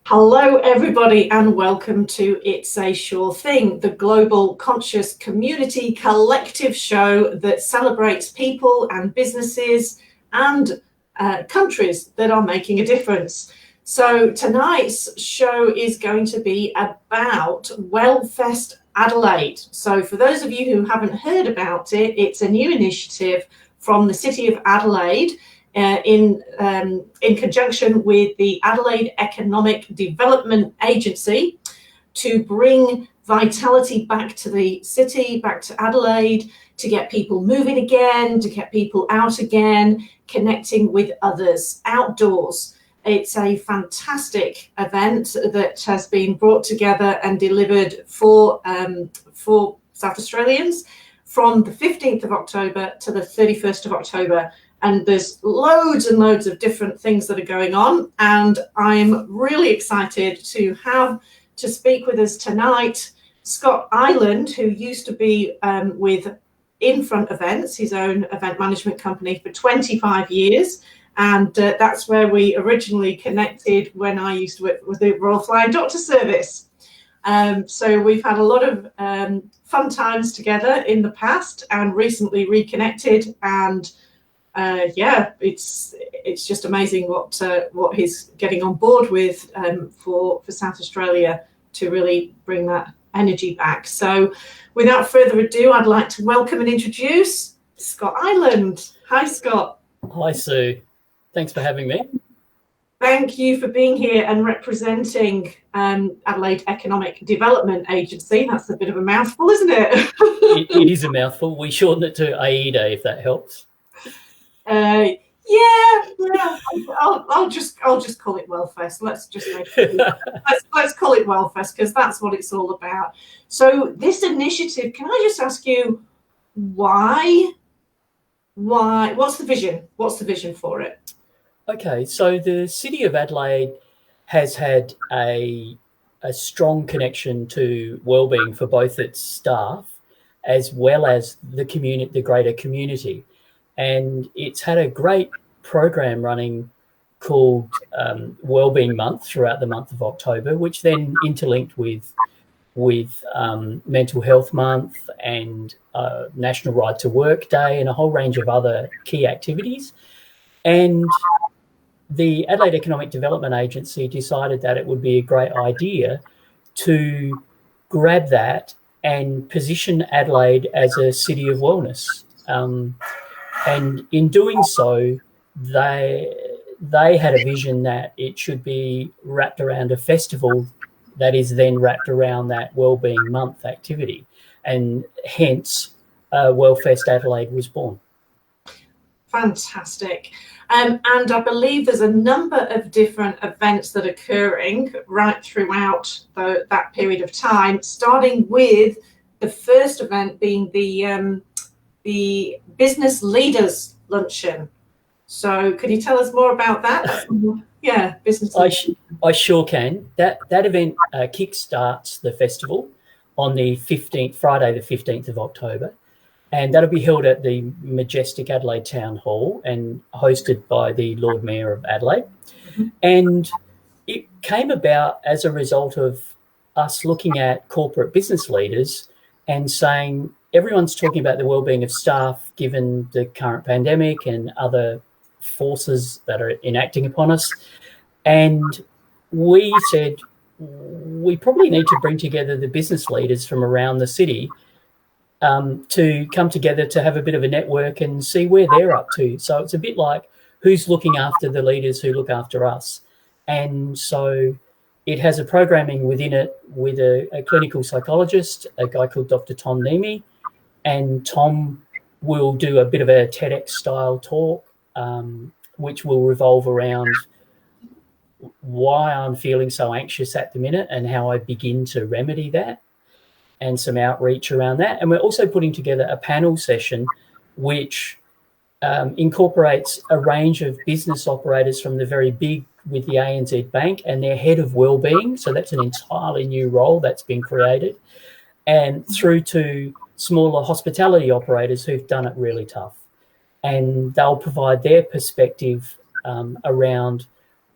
Hello, everybody, and welcome to It's a Sure Thing, the global conscious community collective show that celebrates people and businesses and countries that are making a difference. So tonight's show is going to be about WellFest Adelaide. So for those of you who haven't heard about it, it's a new initiative from the City of Adelaide in conjunction with the Adelaide Economic Development Agency to bring vitality back to the city, back to Adelaide, to get people moving again, to get people out again, connecting with others outdoors. It's a fantastic event that has been brought together and delivered for South Australians from the 15th of October to the 31st of October. And there's loads and loads of different things that are going on. And I'm really excited to have to speak with us tonight, Scott Ireland, who used to be with InFront Events, his own event management company, for 25 years. And that's where we originally connected when I used to work with the Royal Flying Doctor Service. So we've had a lot of fun times together in the past and recently reconnected. And it's just amazing what he's getting on board with for South Australia to really bring that energy back. So without further ado, I'd like to welcome and introduce Scott Ireland. Hi, Scott. Hi, Sue. Thanks for having me. Thank you for being here and representing Adelaide Economic Development Agency. That's a bit of a mouthful, isn't it? It is a mouthful. We shorten it to AIDA, if that helps. I'll just call it WellFest. Let's just let's call it WellFest because that's what it's all about. So this initiative, can I just ask you why? What's the vision? What's the vision for it? Okay, so the City of Adelaide has had a strong connection to wellbeing for both its staff as well as the community, the greater community. And it's had a great program running called Wellbeing Month throughout the month of October, which then interlinked with Mental Health Month and National Right to Work Day and a whole range of other key activities. And the Adelaide Economic Development Agency decided that it would be a great idea to grab that and position Adelaide as a city of wellness. And in doing so, they had a vision that it should be wrapped around a festival that is then wrapped around that Wellbeing Month activity. And hence, WellFest Adelaide was born. Fantastic. And I believe there's a number of different events that are occurring right throughout that period of time, starting with the first event being the Business Leaders Luncheon. So could you tell us more about that? Yeah, business leaders. I sure can. That event kickstarts the festival on the 15th, Friday the 15th of October. And that'll be held at the majestic Adelaide Town Hall and hosted by the Lord Mayor of Adelaide. Mm-hmm. And it came about as a result of us looking at corporate business leaders and saying, everyone's talking about the wellbeing of staff given the current pandemic and other forces that are enacting upon us. And we said, we probably need to bring together the business leaders from around the city to come together to have a bit of a network and see where they're up to. So it's a bit like who's looking after the leaders who look after us. And so it has a programming within it with a clinical psychologist, a guy called Dr. Tom Nemi, and Tom will do a bit of a TEDx style talk, which will revolve around why I'm feeling so anxious at the minute and how I begin to remedy that, and some outreach around that. And we're also putting together a panel session which incorporates a range of business operators from the very big with the ANZ Bank and their head of wellbeing. So that's an entirely new role that's been created, and through to smaller hospitality operators who've done it really tough. And they'll provide their perspective around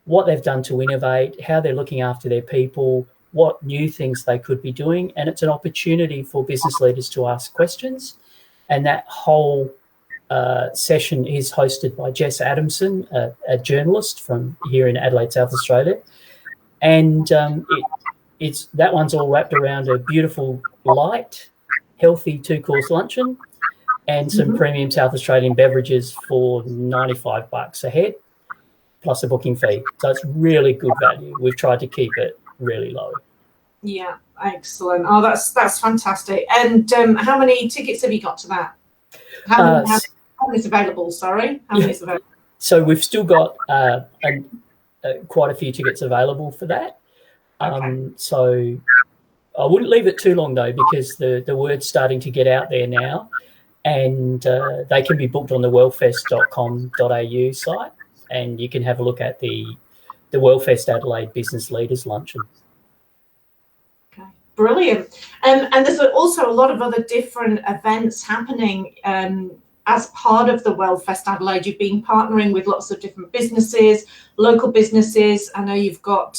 what they've done to innovate, how they're looking after their people, what new things they could be doing. And it's an opportunity for business leaders to ask questions. And that whole session is hosted by Jess Adamson, a journalist from here in Adelaide, South Australia. And that one's all wrapped around a beautiful, light, healthy 2-course luncheon and some premium South Australian beverages for $95 a head, plus a booking fee. So it's really good value. We've tried to keep it really low. Yeah, excellent. Oh, that's fantastic. And how many tickets have you got to that? How many is available? Sorry, how many is available? So we've still got quite a few tickets available for that. Okay. So I wouldn't leave it too long though, because the word's starting to get out there now, and they can be booked on the wellfest.com.au site, and you can have a look at the WellFest Adelaide Business Leaders Luncheon. Okay, brilliant. And there's also a lot of other different events happening as part of the WellFest Adelaide. You've been partnering with lots of different businesses, local businesses. I know you've got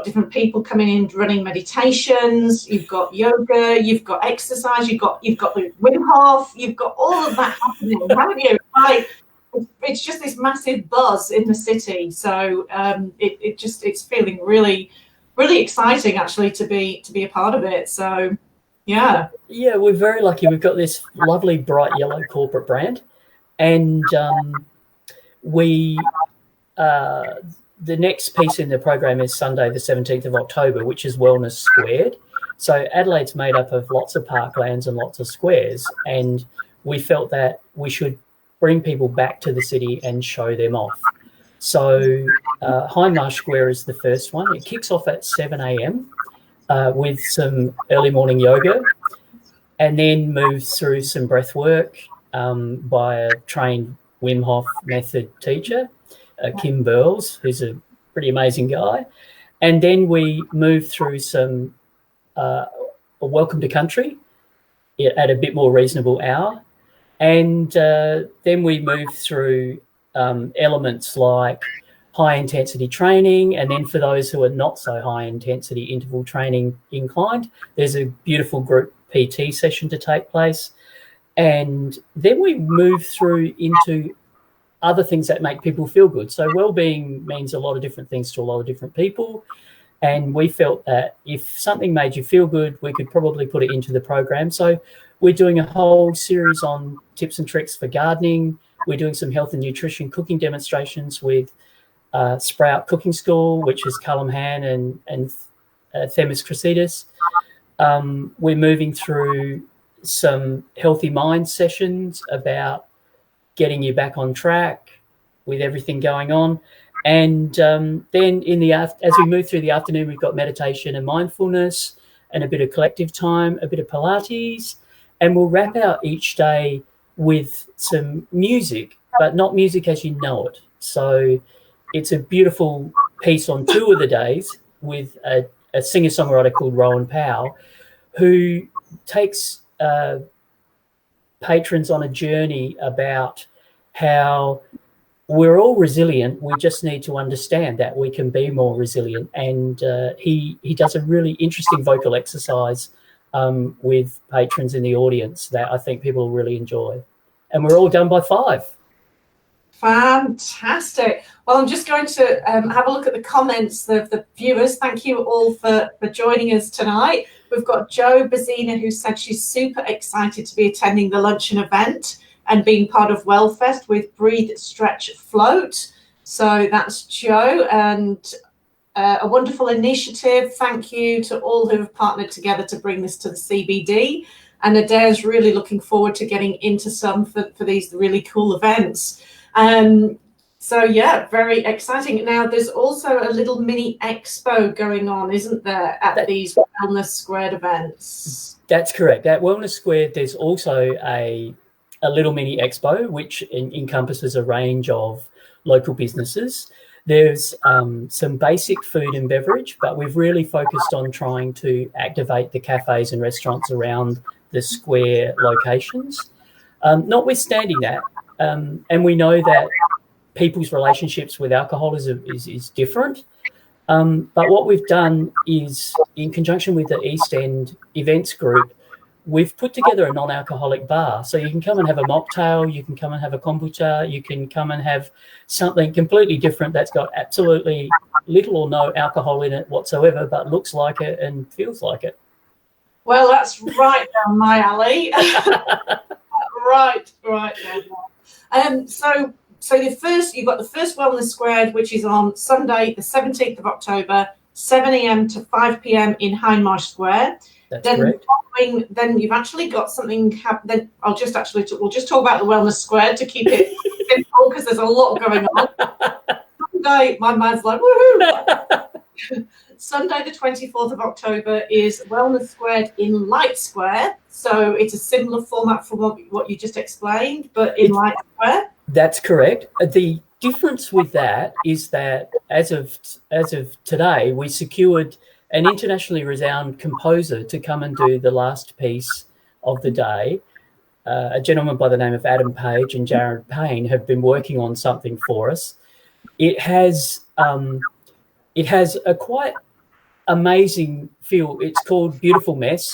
different people coming in running meditations, you've got yoga, you've got exercise, you've got the Wim Hof, you've got all of that happening, haven't you? Like, it's just this massive buzz in the city. So it's feeling really, really exciting actually to be a part of it. So yeah. Yeah, we're very lucky. We've got this lovely bright yellow corporate brand, and the next piece in the program is Sunday, the 17th of October, which is Wellness Squared. So Adelaide's made up of lots of parklands and lots of squares, and we felt that we should bring people back to the city and show them off. So Hindmarsh Square is the first one. It kicks off at 7 a.m. With some early morning yoga, and then moves through some breath work by a trained Wim Hof method teacher, Kim Burles, who's a pretty amazing guy. And then we move through some a welcome to country at a bit more reasonable hour. And then we move through elements like high intensity training. And then for those who are not so high intensity interval training inclined, there's a beautiful group PT session to take place. And then we move through into other things that make people feel good. So well-being means a lot of different things to a lot of different people. And we felt that if something made you feel good, we could probably put it into the program. So we're doing a whole series on tips and tricks for gardening. We're doing some health and nutrition cooking demonstrations with Sprout Cooking School, which is Callum Han and Themis Crescidis. We're moving through some healthy mind sessions about getting you back on track with everything going on. And then as we move through the afternoon, we've got meditation and mindfulness and a bit of collective time, a bit of Pilates, and we'll wrap out each day with some music, but not music as you know it. So it's a beautiful piece on 2 of the days with a singer-songwriter called Rowan Powell, who takes patrons on a journey about how we're all resilient. We just need to understand that we can be more resilient. And he does a really interesting vocal exercise with patrons in the audience that I think people will really enjoy. And we're all done by 5. Fantastic. Well, I'm just going to have a look at the comments of the viewers. Thank you all for joining us tonight. We've got Jo Bazina, who said she's super excited to be attending the luncheon event and being part of WellFest with Breathe, Stretch, Float. So that's Jo, and a wonderful initiative. Thank you to all who have partnered together to bring this to the CBD. And Adair's really looking forward to getting into some for these really cool events. So yeah, very exciting. Now there's also a little mini expo going on, isn't there, at these Wellness Squared events? That's correct. At Wellness Squared, there's also a little mini expo, which encompasses a range of local businesses. There's some basic food and beverage, but we've really focused on trying to activate the cafes and restaurants around the square locations. Notwithstanding that, and we know that people's relationships with alcohol is different. But what we've done is, in conjunction with the East End Events Group, we've put together a non-alcoholic bar. So you can come and have a mocktail, you can come and have a kombucha, you can come and have something completely different that's got absolutely little or no alcohol in it whatsoever, but looks like it and feels like it. Well, that's right down my alley. right down. So you've got the first Wellness Squared, which is on Sunday, the 17th of October, 7 a.m. to 5 p.m. in Hindmarsh Square. That's correct. Then you've actually got something. Then we'll just talk about the Wellness Squared to keep it simple, because there's a lot going on. Sunday, my mind's like woohoo. Sunday, the 24th of October, is Wellness Squared in Light Square. So it's a similar format from what you just explained, but in Light Square. That's correct. The difference with that is that as of today, we secured an internationally renowned composer to come and do the last piece of the day. A gentleman by the name of Adam Page and Jared Payne have been working on something for us. It has a quite amazing feel. It's called Beautiful Mess,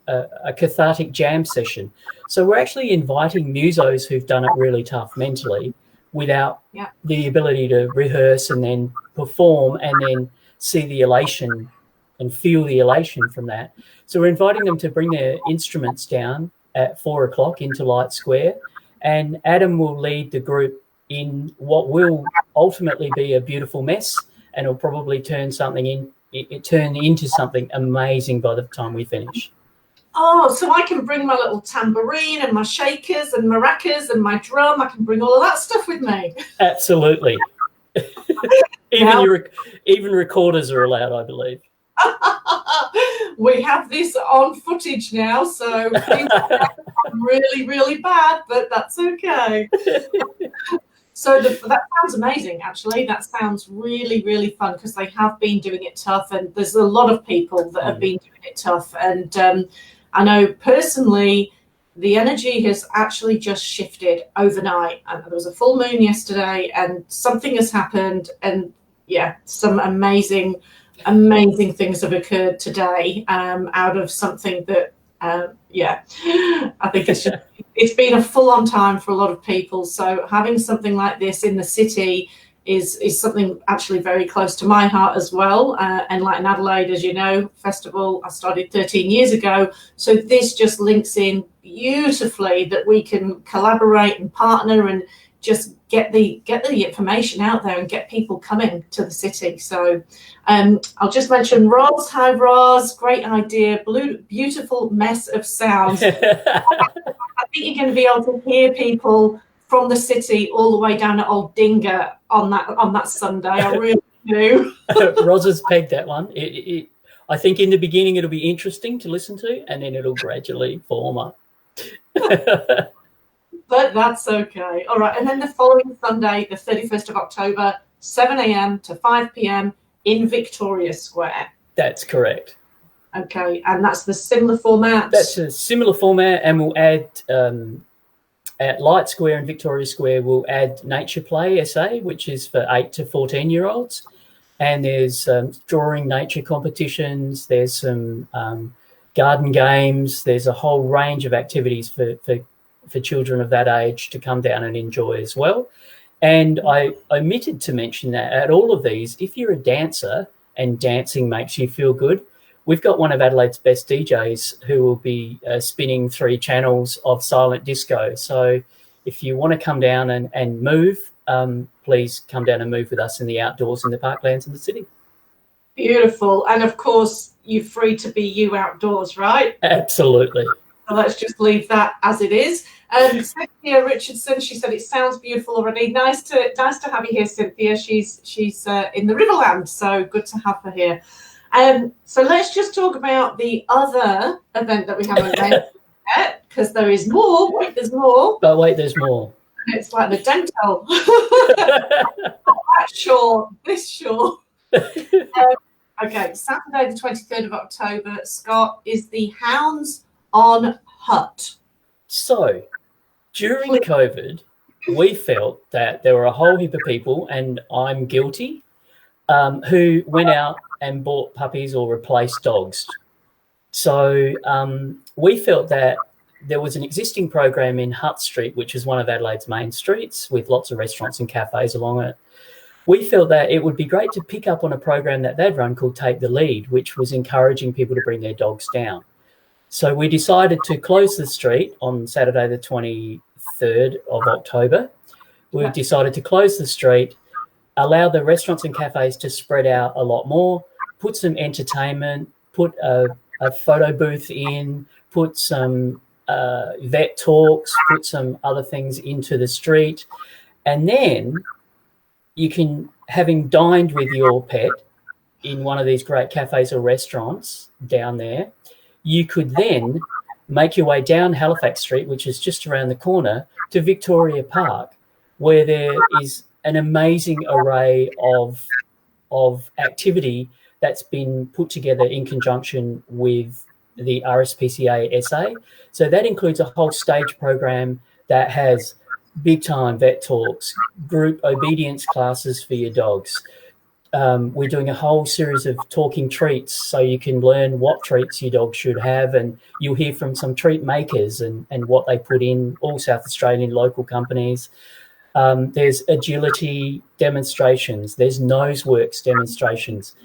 a cathartic jam session. So we're actually inviting musos who've done it really tough mentally without the ability to rehearse and then perform and then see the elation and feel the elation from that. So we're inviting them to bring their instruments down at 4 o'clock into Light Square, and Adam will lead the group in what will ultimately be a beautiful mess, and it'll probably turn into something amazing by the time we finish. Oh, so I can bring my little tambourine and my shakers and maracas and my drum. I can bring all of that stuff with me. Absolutely. Even recorders are allowed, I believe. We have this on footage now, so really, really bad, but that's okay. So that sounds amazing, actually. That sounds really, really fun, because they have been doing it tough, and there's a lot of people that have been doing it tough. And I know personally, the energy has actually just shifted overnight. And there was a full moon yesterday, and something has happened, and some amazing things have occurred today out of something that I think it's been a full-on time for a lot of people. So having something like this in the city is something actually very close to my heart as well. Enlighten Adelaide, as you know, festival I started 13 years ago. So this just links in beautifully that we can collaborate and partner and just get the information out there and get people coming to the city. So I'll just mention Roz. Hi, Roz. Great idea. Beautiful mess of sounds. I think you're going to be able to hear people from the city all the way down at Old Dinger on that Sunday. I really do. Roz has pegged that one. I think in the beginning it'll be interesting to listen to, and then it'll gradually form up. But that's okay. All right. And then the following Sunday, the 31st of October, 7 a.m. to 5 p.m. in Victoria Square. That's correct. Okay. And that's the similar format? That's a similar format, and we'll add, at Light Square and Victoria Square, we'll add Nature Play SA, which is for 8 to 14-year-olds. And there's drawing nature competitions. There's some garden games. There's a whole range of activities for children of that age to come down and enjoy as well. And I omitted to mention that at all of these, if you're a dancer and dancing makes you feel good, we've got one of Adelaide's best DJs who will be spinning 3 channels of silent disco. So if you want to come down and move, please come down and move with us in the outdoors in the parklands in the city. Beautiful. And of course, you're free to be you outdoors, right? Absolutely. So let's just leave that as it is. Cynthia Richardson, she said it sounds beautiful already. Nice to have you here, Cynthia. She's in the Riverland, so good to have her here. So let's just talk about the other event that we haven't mentioned yet, because there is more. Wait, there's more. But wait, there's more. It's like the dental. That short, this short. Okay, Saturday the 23rd of October, Scott, is the Hounds on Hut. So, during COVID, we felt that there were a whole heap of people, and I'm guilty, who went out and bought puppies or replaced dogs. So we felt that there was an existing program in Hutt Street, which is one of Adelaide's main streets with lots of restaurants and cafes along it. We felt that it would be great to pick up on a program that they'd run called Take the Lead, which was encouraging people to bring their dogs down. So we decided to close the street on Saturday the 23rd of October. We decided to close the street, allow the restaurants and cafes to spread out a lot more, put some entertainment, put a photo booth in, put some vet talks, put some other things into the street. And then you can, having dined with your pet in one of these great cafes or restaurants down there, you could then make your way down Halifax Street, which is just around the corner, to Victoria Park, where there is an amazing array of activity that's been put together in conjunction with the RSPCA SA. So that includes a whole stage program that has big time vet talks, group obedience classes for your dogs. We're doing a whole series of talking treats, so you can learn what treats your dog should have, and you'll hear from some treat makers and what they put in, all South Australian local companies. There's agility demonstrations, there's noseworks demonstrations,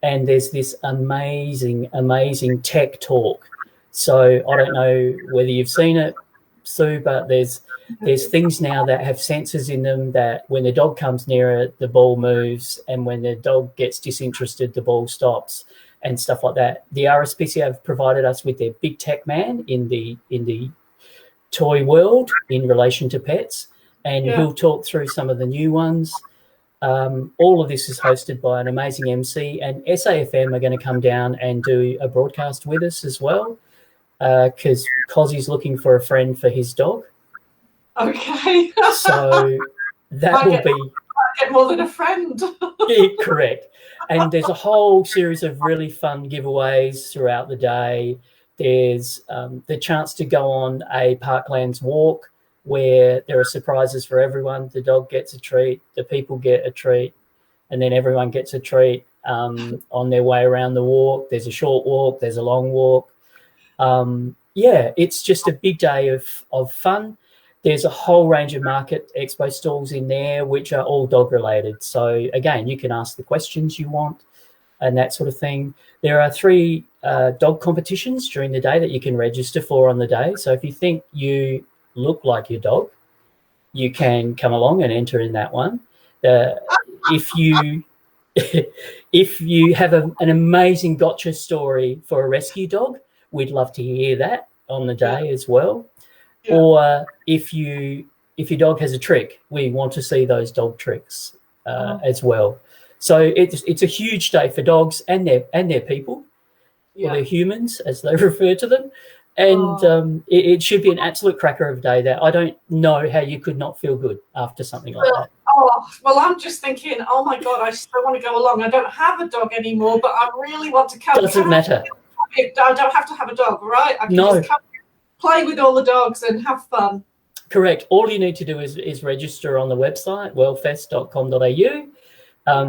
and there's this amazing tech talk. So I don't know whether you've seen it, Sue, but there's things now that have sensors in them that when the dog comes near it, the ball moves, and when the dog gets disinterested, the ball stops, and stuff like that. The RSPCA have provided us with their big tech man in the toy world in relation to pets, and he'll talk through some of the new ones. All of this is hosted by an amazing MC, and SAFM are going to come down and do a broadcast with us as well, because Cozzie's looking for a friend for his dog. Okay. So that will be... get more than a friend. Yeah, correct. And there's a whole series of really fun giveaways throughout the day. There's the chance to go on a Parklands walk where there are surprises for everyone. The dog gets a treat, the people get a treat, and then everyone gets a treat on their way around the walk. There's a short walk, there's a long walk. Yeah, it's just a big day of fun. There's a whole range of market expo stalls in there, which are all dog related. So again, you can ask the questions you want and that sort of thing. There are 3 dog competitions during the day that you can register for on the day. So if you think you look like your dog, you can come along and enter in that one. If you have an amazing gotcha story for a rescue dog, we'd love to hear that on the day as well. Yeah. Or if your dog has a trick, we want to see those dog tricks as well. So it's a huge day for dogs and their people, or their humans as they refer to them. And it should be an absolute cracker of a day that I don't know how you could not feel good after something like that. Well, I'm just thinking, oh my God, I still want to go along. I don't have a dog anymore, but I really want to come. Doesn't matter. I don't have to have a dog, right? I can just come play with all the dogs and have fun. Correct. All you need to do is register on the website, wellfest.com.au.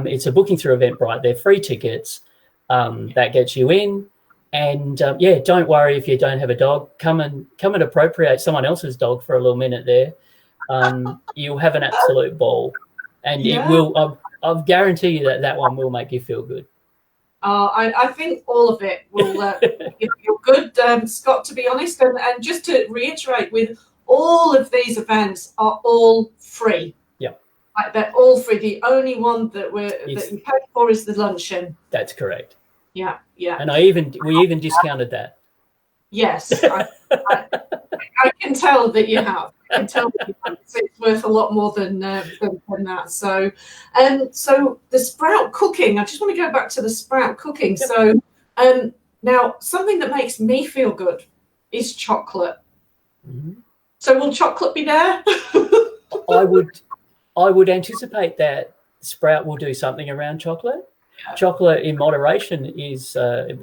It's a booking through Eventbrite. They're free tickets. That gets you in. And don't worry if you don't have a dog. Come and appropriate someone else's dog for a little minute there. You'll have an absolute ball, and it will. I'll guarantee you that one will make you feel good. I think all of it will make you feel good, Scott. To be honest, and just to reiterate, with all of these events are all free. Yeah, they're all free. The only one that you pay for is the luncheon. That's correct. Yeah. And we even discounted that. Yes, I can tell that you have. I can tell that it's worth a lot more than that. So, so the sprout cooking. I just want to go back to the sprout cooking. Yep. So, now something that makes me feel good is chocolate. Mm-hmm. So, will chocolate be there? I would anticipate that Sprout will do something around chocolate. Chocolate in moderation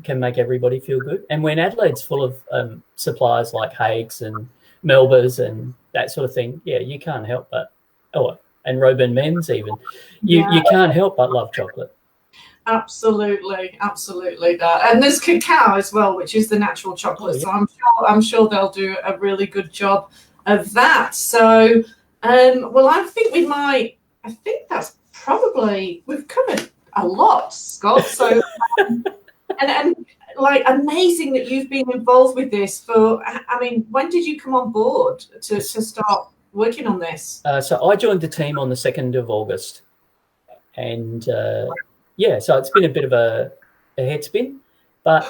can make everybody feel good. And when Adelaide's full of suppliers like Hague's and Melba's and that sort of thing, you can't help but and Robin Men's even. You can't help but love chocolate. Absolutely, absolutely. And there's cacao as well, which is the natural chocolate. So I'm sure they'll do a really good job of that. So, well, I think that's probably, we've covered a lot, Scott. So, and like, amazing that you've been involved with this when did you come on board to start working on this? So I joined the team on the 2nd of August, and so it's been a bit of a head spin, but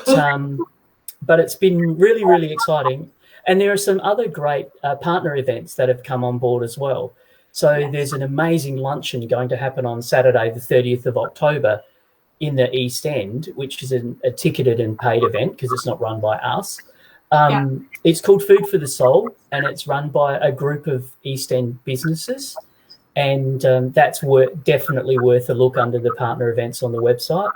it's been really, really exciting. And there are some other great partner events that have come on board as well. So there's an amazing luncheon going to happen on Saturday, the 30th of October in the East End, which is a ticketed and paid event because it's not run by us. It's called Food for the Soul, and it's run by a group of East End businesses. And that's definitely worth a look under the partner events on the website.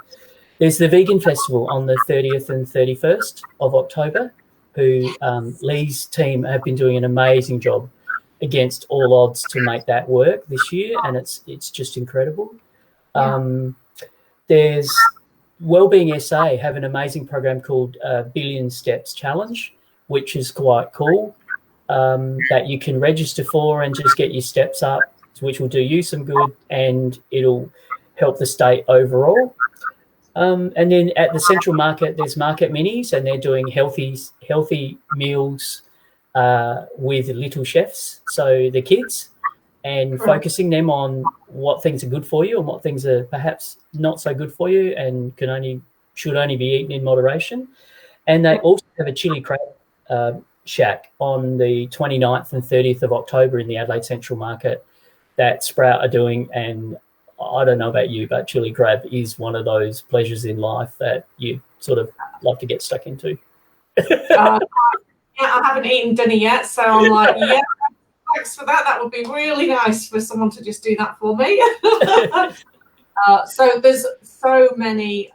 There's the Vegan Festival on the 30th and 31st of October, who Lee's team have been doing an amazing job against all odds to make that work this year, and it's just incredible. There's Wellbeing SA have an amazing program called Billion Steps Challenge, which is quite cool, that you can register for and just get your steps up, which will do you some good and it'll help the state overall. And then at the Central Market, there's Market Minis, and they're doing healthy meals with little chefs, so the kids, and focusing them on what things are good for you and what things are perhaps not so good for you and should only be eaten in moderation. And they also have a chili crab shack on the 29th and 30th of October in the Adelaide Central Market that Sprout are doing, and I don't know about you, but chili crab is one of those pleasures in life that you sort of love to get stuck into. I haven't eaten dinner yet, so I'm like, thanks for that. That would be really nice for someone to just do that for me. So there's so many.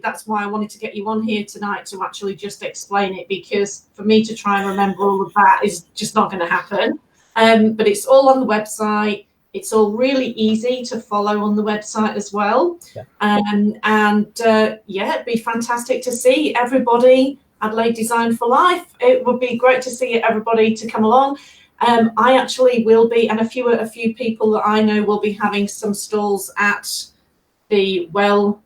That's why I wanted to get you on here tonight to actually just explain it, because for me to try and remember all of that is just not going to happen. But it's all on the website. It's all really easy to follow on the website as well. It'd be fantastic to see everybody. Adelaide Design for Life. It would be great to see everybody to come along. I actually will be, and a few people that I know will be having some stalls at the Wellness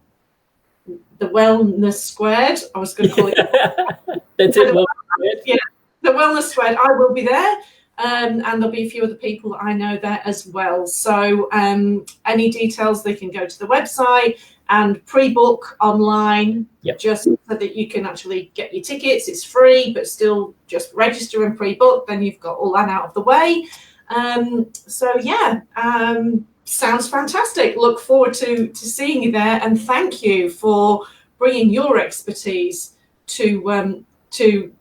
Squared. I was going to call it. That's it. The Wellness Squared. I will be there. And there'll be a few other people that I know there as well. So any details, they can go to the website and pre-book online, just so that you can actually get your tickets. It's free, but still just register and pre-book. Then you've got all that out of the way. Sounds fantastic. Look forward to seeing you there. And thank you for bringing your expertise to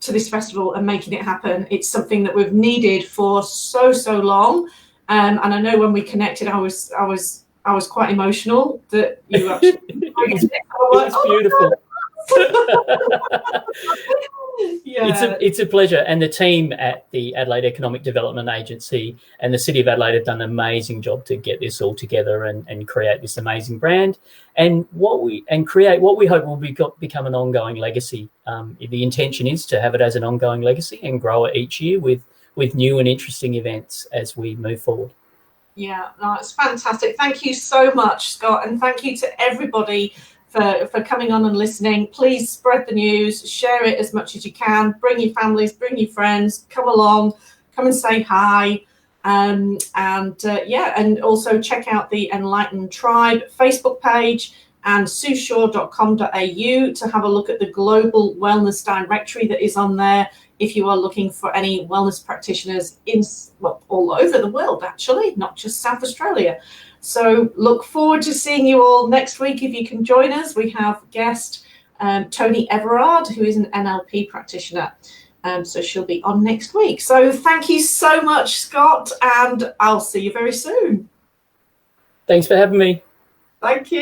this festival and making it happen. It's something that we've needed for so long, and I know when we connected, I was quite emotional that you actually. It's beautiful. It's a pleasure, and the team at the Adelaide Economic Development Agency and the City of Adelaide have done an amazing job to get this all together and create this amazing brand and create what we hope will become an ongoing legacy. The intention is to have it as an ongoing legacy and grow it each year with new and interesting events as we move forward. Yeah, no, it's fantastic. Thank you so much, Scott, and thank you to everybody for coming on and listening. Please spread the news, share it as much as you can, bring your families, bring your friends, come along, come and say hi. And also check out the Enlighten Tribe Facebook page and sushaw.com.au to have a look at the global wellness directory that is on there if you are looking for any wellness practitioners all over the world, actually, not just South Australia. So look forward to seeing you all next week if you can join us. We have guest Tony Everard, who is an NLP practitioner. So she'll be on next week. So thank you so much, Scott, and I'll see you very soon. Thanks for having me. Thank you.